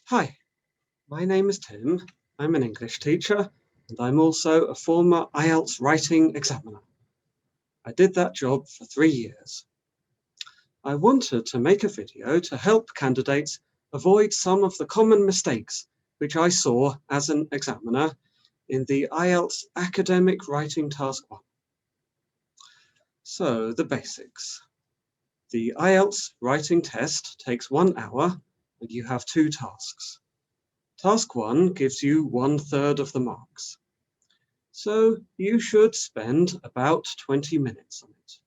Hi, my name is Tim. I'm an English teacher and I'm also a former IELTS writing examiner. I did that job for 3 years. I wanted to make a video to help candidates avoid some of the common mistakes which I saw as an examiner in the IELTS Academic Writing Task 1. So, the basics. The IELTS writing test takes 1 hour and you have 2 tasks. Task 1 gives you 1/3 of the marks. So you should spend about 20 minutes on it.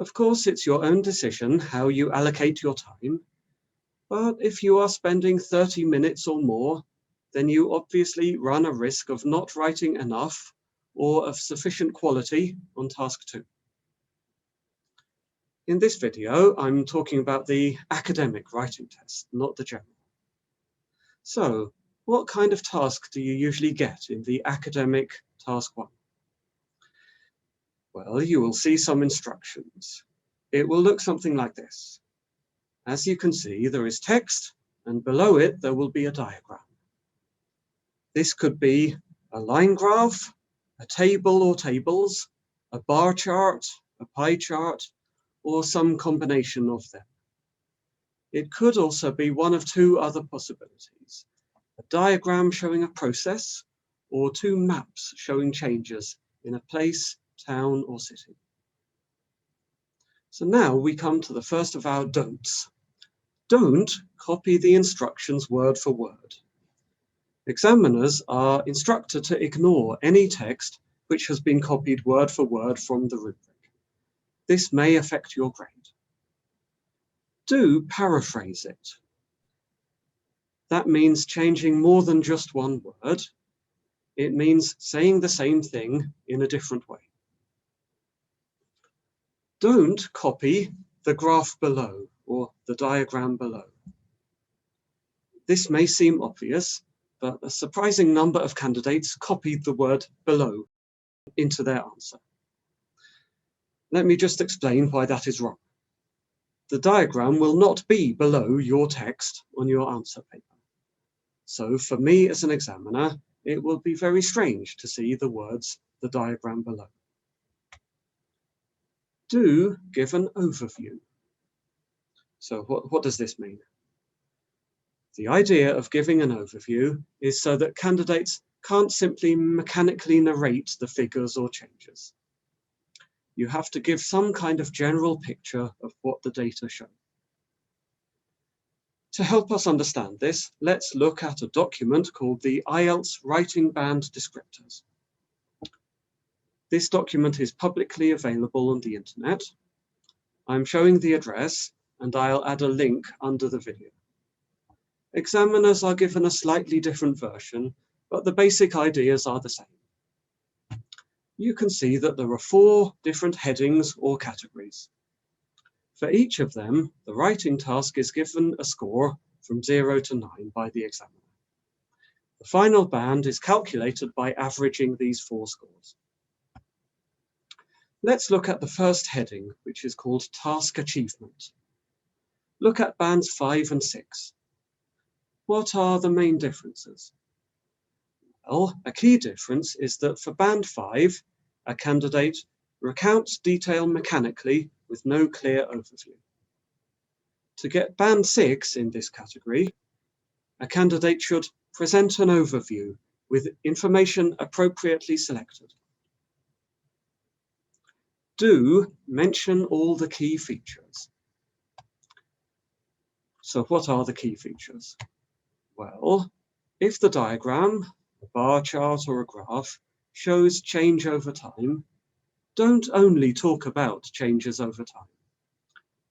Of course, it's your own decision how you allocate your time, but if you are spending 30 minutes or more, then you obviously run a risk of not writing enough or of sufficient quality on task 2. In this video, I'm talking about the academic writing test, not the general. So, what kind of task do you usually get in the academic task 1? Well, you will see some instructions. It will look something like this. As you can see, there is text, and below it there will be a diagram. This could be a line graph, a table or tables, a bar chart, a pie chart, or some combination of them. It could also be one of 2 other possibilities: a diagram showing a process, or 2 maps showing changes in a place, town, or city. So now we come to the first of our don'ts. Don't copy the instructions word for word. Examiners are instructed to ignore any text which has been copied word for word from the rubric. This may affect your grade. Do paraphrase it. That means changing more than just one word. It means saying the same thing in a different way. Don't copy the graph below or the diagram below. This may seem obvious, but a surprising number of candidates copied the word below into their answer. Let me just explain why that is wrong. The diagram will not be below your text on your answer paper. So for me as an examiner, it will be very strange to see the words, the diagram below. Do give an overview. So what does this mean? The idea of giving an overview is so that candidates can't simply mechanically narrate the figures or changes. You have to give some kind of general picture of what the data show. To help us understand this, let's look at a document called the IELTS Writing Band Descriptors. This document is publicly available on the internet. I'm showing the address and I'll add a link under the video. Examiners are given a slightly different version, but the basic ideas are the same. You can see that there are 4 different headings or categories. For each of them, the writing task is given a score from 0 to 9 by the examiner. The final band is calculated by averaging these 4 scores. Let's look at the first heading, which is called Task Achievement. Look at bands 5 and 6. What are the main differences? Well, a key difference is that for band 5, a candidate recounts detail mechanically with no clear overview. To get band 6 in this category, a candidate should present an overview with information appropriately selected. Do mention all the key features. So what are the key features? Well, if the diagram, a bar chart or a graph, shows change over time, don't only talk about changes over time.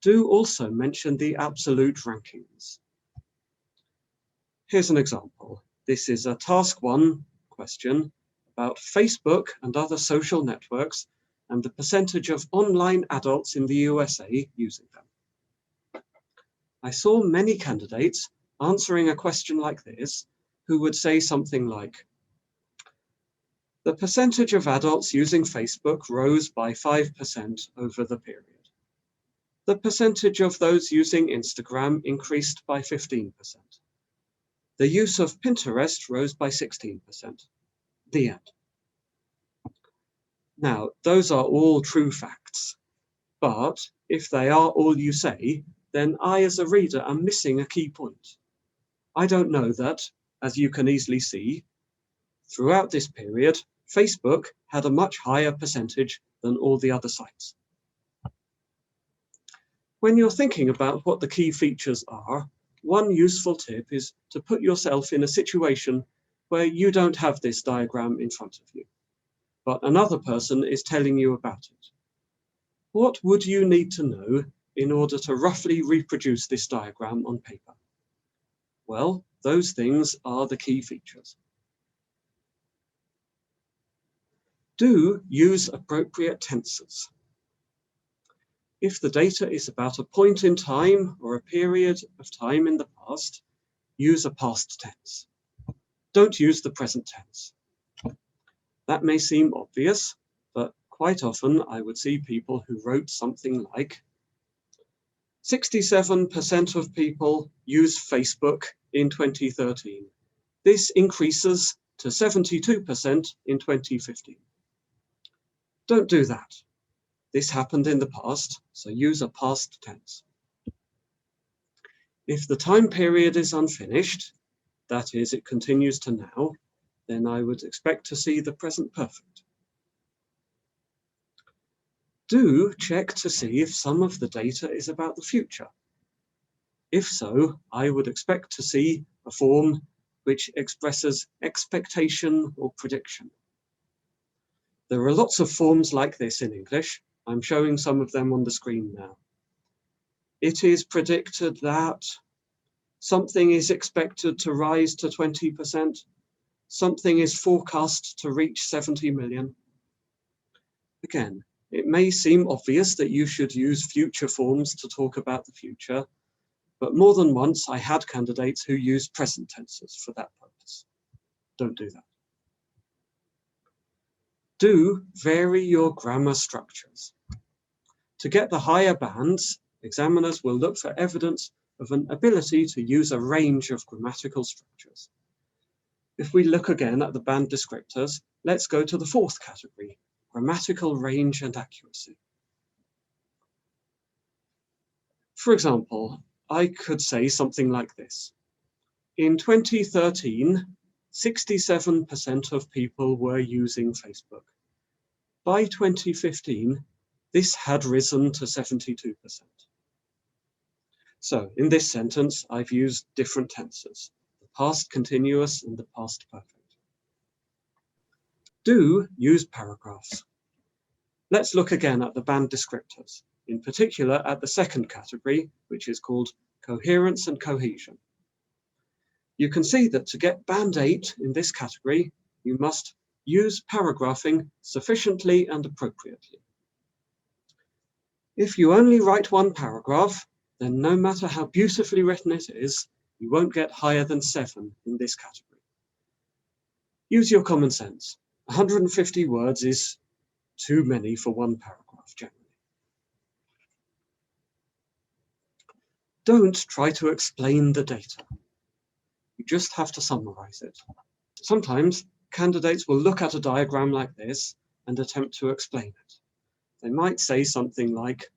Do also mention the absolute rankings. Here's an example. This is a task 1 question about Facebook and other social networks and the percentage of online adults in the USA using them. I saw many candidates answering a question like this who would say something like, the percentage of adults using Facebook rose by 5% over the period. The percentage of those using Instagram increased by 15%. The use of Pinterest rose by 16%. The end. Now, those are all true facts, but if they are all you say, then I as a reader am missing a key point. I don't know that, as you can easily see, throughout this period, Facebook had a much higher percentage than all the other sites. When you're thinking about what the key features are, one useful tip is to put yourself in a situation where you don't have this diagram in front of you, but another person is telling you about it. What would you need to know in order to roughly reproduce this diagram on paper? Well, those things are the key features. Do use appropriate tenses. If the data is about a point in time or a period of time in the past, use a past tense. Don't use the present tense. That may seem obvious, but quite often I would see people who wrote something like 67% of people use Facebook in 2013. This increases to 72% in 2015. Don't do that. This happened in the past, so use a past tense. If the time period is unfinished, that is, it continues to now, then I would expect to see the present perfect. Do check to see if some of the data is about the future. If so, I would expect to see a form which expresses expectation or prediction. There are lots of forms like this in English. I'm showing some of them on the screen now. It is predicted that something is expected to rise to 20%. Something is forecast to reach 70 million. Again, it may seem obvious that you should use future forms to talk about the future, but more than once I had candidates who used present tenses for that purpose. Don't do that. Do vary your grammar structures. To get the higher bands, examiners will look for evidence of an ability to use a range of grammatical structures. If we look again at the band descriptors, let's go to the fourth category, grammatical range and accuracy. For example, I could say something like this. In 2013, 67% of people were using Facebook. By 2015, this had risen to 72%. So in this sentence, I've used different tenses, the past continuous and the past perfect. Do use paragraphs. Let's look again at the band descriptors, in particular at the second category, which is called coherence and cohesion. You can see that to get band 8 in this category, you must use paragraphing sufficiently and appropriately. If you only write one paragraph, then no matter how beautifully written it is, you won't get higher than 7 in this category. Use your common sense. 150 words is too many for one paragraph generally. Don't try to explain the data. You just have to summarize it. Sometimes candidates will look at a diagram like this and attempt to explain it. They might say something like,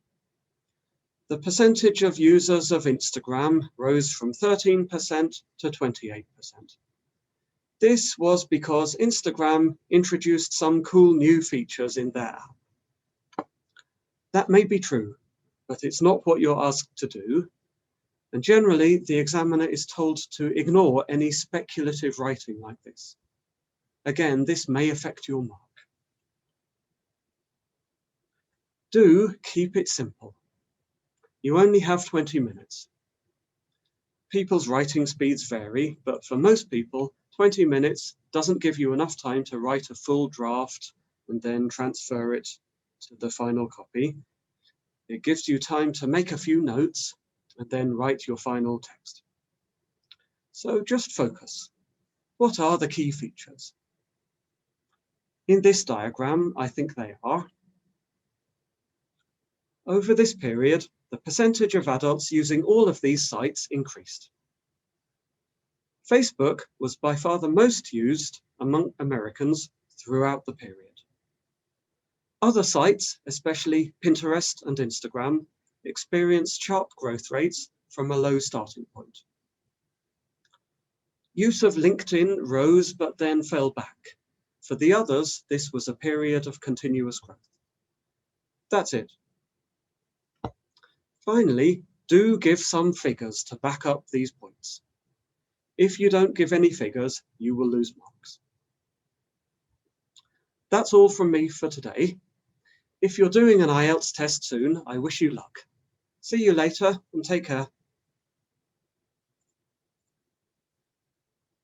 the percentage of users of Instagram rose from 13% to 28%. This was because Instagram introduced some cool new features in their app. That may be true, but it's not what you're asked to do. And generally, the examiner is told to ignore any speculative writing like this. Again, this may affect your mark. Do keep it simple. You only have 20 minutes. People's writing speeds vary, but for most people, 20 minutes doesn't give you enough time to write a full draft and then transfer it to the final copy. It gives you time to make a few notes and then write your final text. So just focus. What are the key features? In this diagram, I think they are. Over this period, the percentage of adults using all of these sites increased. Facebook was by far the most used among Americans throughout the period. Other sites, especially Pinterest and Instagram, experienced sharp growth rates from a low starting point. Use of LinkedIn rose but then fell back. For the others, this was a period of continuous growth. That's it. Finally, do give some figures to back up these points. If you don't give any figures, you will lose marks. That's all from me for today. If you're doing an IELTS test soon, I wish you luck. See you later and take care.